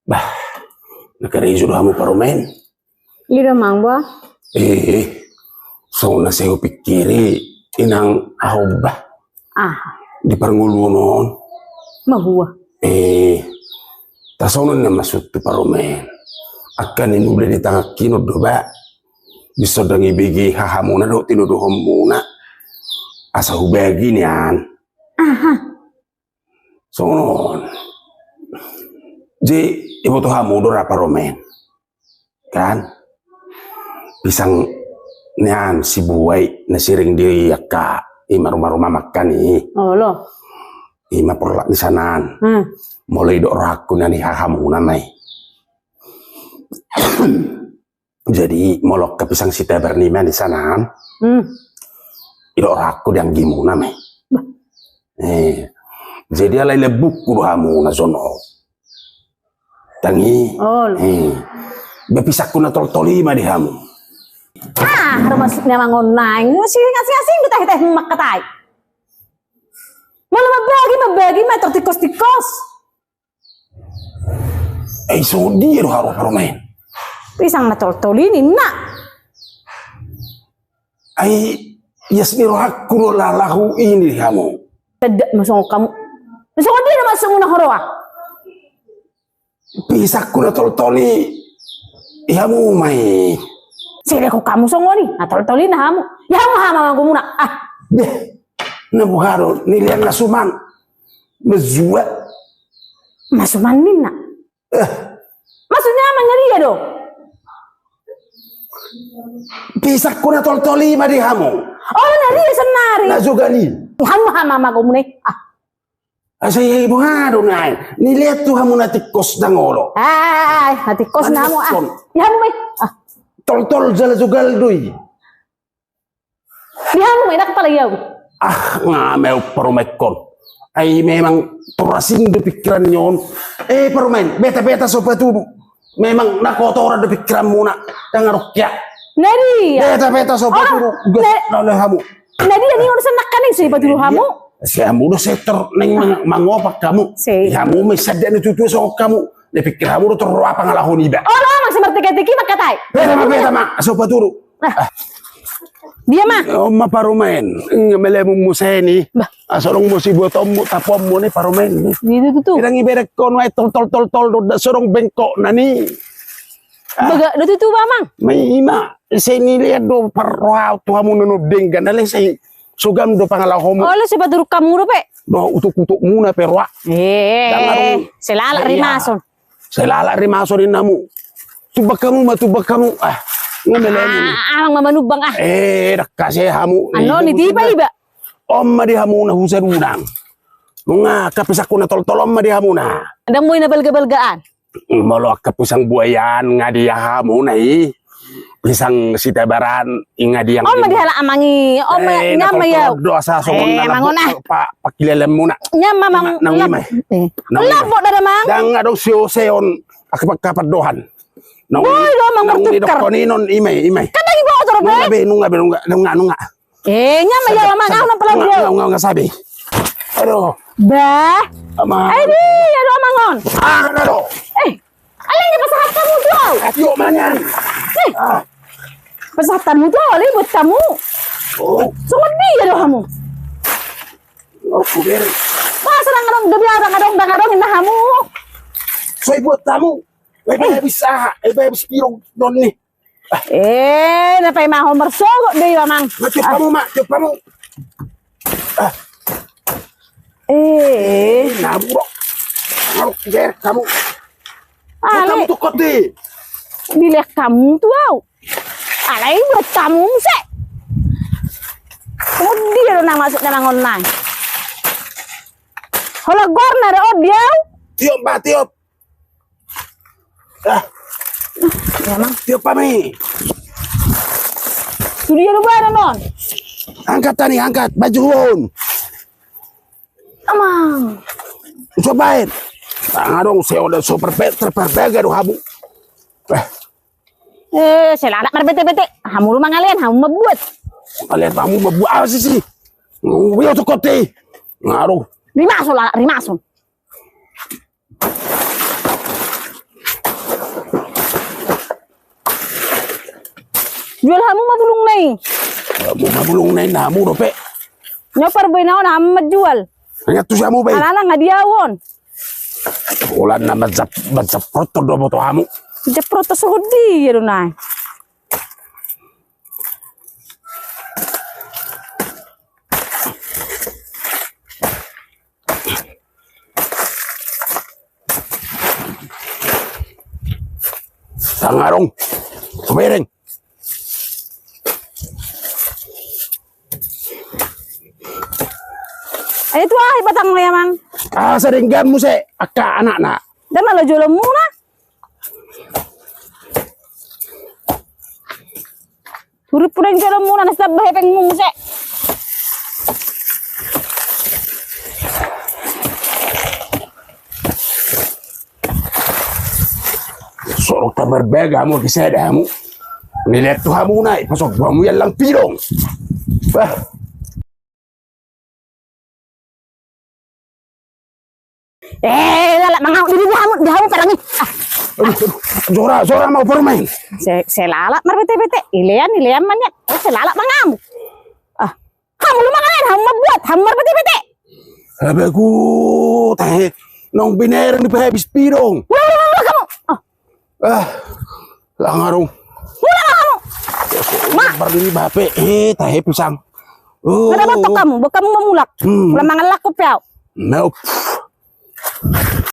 Bah, nakarizo na mo paromen. Lira mangba. So na sa'yo pikiri, inang ahob ba? Di parangulo noon. Mabuwa. Tasonon na masut ti paromen. Akan inuli di tangak kinod do ba? Bisa dang ibigi hahamuna do, tinuduhom muna. Asa hubagi niyan. So noon. Di, ibu tuh hamu do rapa romen. Kan? Pisang niyan si buway na siring diri ka imaruma-ruma makan ni. Oh lo. Ima perlak di sanan. Mulai do raku na ni hahamuna may. Jadi molok ke pisang si teber ni di sanan. Ido raku yang gimuna may. Jadi alay lebuk kudu hamu na zono. Tangi, bepisak ko na tol-toli ma di hamu. Harus memang online. Masih ngasih-ngasih udah teh makatay. Malah mabagi motor tikos-tikos. So dia do harus main. Pisang na tol-toli ni nak. Yasmi rohakku lalahu ini di hamu. Tidak masuk kamu. Masuk dia na masuk na horoa. Pisak ko na tol-toli. Ihamu may. Sige ko kamu songo ni. Na tol-toli na hamu. Yahamu hama ko muna. Nabuharo nilian na suman. Mazua. Masuman min na. Maksudnya apa ngeri ya do? Pisak ko na tol-toli ma di hamu. Oh nari senari. Na juga ni. Hamu hama ko muna. Saya ibu haro na. Niliat tu hamu na tikos na ngolo. Hati kos na mo Di hamu may. Tol-tol jala jugal dui. Di hamu may nakapalayaw. Ngamel perumekon. Memang terasing di pikiran nyon. Perumen, beta-beta sopa tudu. Memang nakotoran di pikiran muna. Dengan rukya. Nari ya. Beta-beta sopa tudu. Oleh hamu. Nari ya ni urusan nakaning sa ipatulo hamu. Saya muda setor neng mangopak kamu. Kamu mesadya ni tutu sok kamu. Dipikir kamu tuh terus apa ngalahun iba. Oh lo masih mertiki-tiki makatay. Beta mak sopa turu. Dia mah. Oma parumen ngemelemu museni. Sorong musi buat omu tapom mu ni parumen. Itu tuh. Irang iberek kon wae tol sorong bengkok nani. Baga do tutu mamang. May ima seni lihat do parroa tu hamu nono denggan dale say sugam do pangalahom. Oh lo si paduruk kamu do pe. Do utuk-utuk muna perwa. Selala rimason. Selala rimason inamu. Tubak kamu ngemelemu. Amang mamanubang Kasih hamu. Ano ni di pa iba? Om di hamu na husan unang. Mga kapisak ko na tol-tolom di hamu na. Ada mo na balga-balgaan. Malo kapisang buayan nga di hamu na pisang sitabaran inga di yang di hala amangi nyama ya dosa somon na pakilalam muna nyama mang labo da mang dang ado seon akapat dohan boy do mang mertukar koninon imay kada ibo otro be nunga nyama ya mang ako na pala nunga sabi aduh bah di ado mangon aduh alin niya pasahat kamu tuh yuk manyan pasahatanmu tuh buat kamu sunod dia doh kamu kuber masa ngadong indah kamu so buat kamu bisa habis pirong non nih napay maho marsogo deh mamang macam kamu mak kamu naburok kamu kamu tuh kote dilihat kamu tuh alay buat kamu sih kemudian na masuk na online hola gorna re odiaw tiop memang tiop pami studio lu bara non angkat tani angkat baju amang cobain dong saya udah super terperbega do habu selala marbete-bete hamu rumah ngalian hamu mabuat kalian kamu mabuat apa sih wio tuh kote ngaruh rimason Jual hamu mabulung nai. Kamu mabulong na inamu do pe. Nyopar boy naon hamu jual. Hanya tu siamu pe. Alala ngadiawon. Ulan na madzap proto do boto hamu. Jeprot to sugodi ya nai. Tangarong. Kumereng. Ay itu ah batang ya mang. Saringgan mo se aka anak na. Dan malah jual muna. Huruf pun jual muna nasta bahe peng muse. Sorok ta berbega mo kiseda mo. Nilet tu hamu na pasok mo yan lang pilong. Bah. Lala mangau di hamu perangi. Zora mau bermain. Saya lala mar bete ilean man ya. Saya lala mangau. Kamu lu makan hamu buat hamu mar bete. Habe ku teh nong biner di habis pirong. Kamu. Langarong. Mula kamu. Mak berdiri bape teh pisang. Ada batok kamu, kamu memulak. Ulah mangan laku piau. Nope.